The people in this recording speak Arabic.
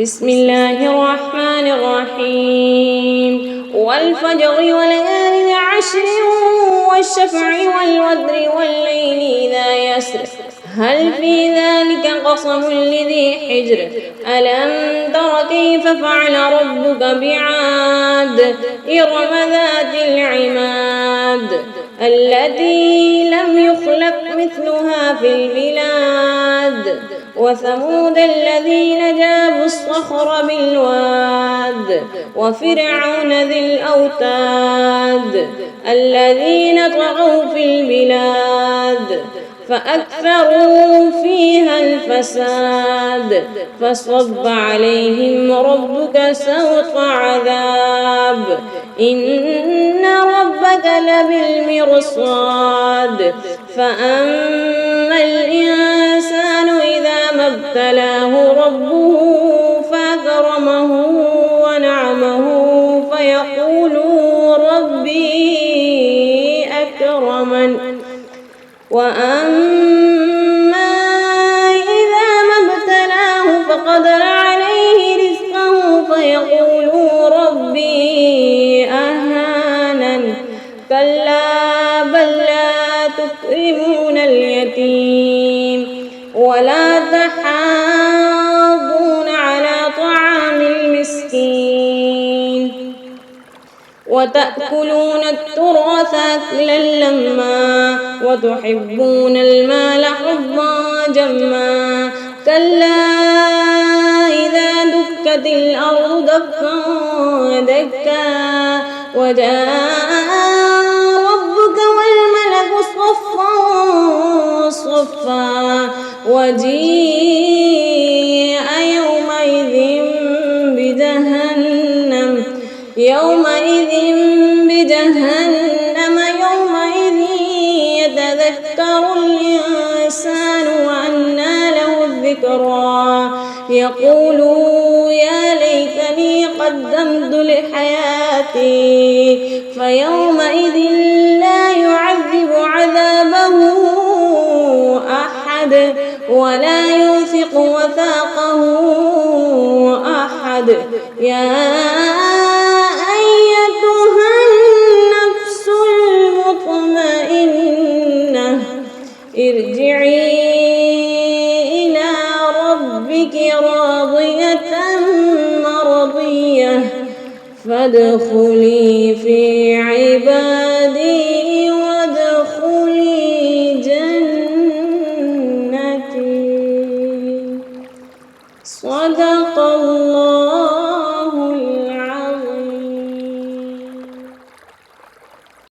بسم الله الرحمن الرحيم والفجر وليال عشر والشفع والوتر والليل إذا يسر هل في ذلك قسم لذي حجر ألم تر كيف فعل ربك بعاد إرم ذات العماد التي لم يخلق مثلها في البلاد وثمود الذين جابوا الصخر بالواد وفرعون ذي الأوتاد الذين طغوا في البلاد فأكثروا فيها الفساد فصب عليهم ربك سوط عذاب إن ربك لبالمرصاد فأما الإنسان إذا ما ابتلاه ربه فأكرمه ونعمه فيقول ربي أكرمن وأما إذا ما ابتلاه فقدر عليه رزقه فيقول ربي أهانن كلا بل لا تكرمون اليتيم ولا تحاضون على طعام المسكين وتأكلون التراث أكلا لما وتحبون المال حبا جما كلا إذا دكت الأرض دكا دكا وجاء ربك والملك صفا صفا وجيء يومئذ يومئذ يتذكر الإنسان وأنى له الذكرى يقول يا ليتني قدمت لحياتي فيومئذ لا يعذب عذابه أحد ولا يوثق وثاقه أحد يا أيتها النفس المطمئنة ارجعي إلى ربك راضية مرضية فادخلي في عبادي وادخلي جنتي صدق الله.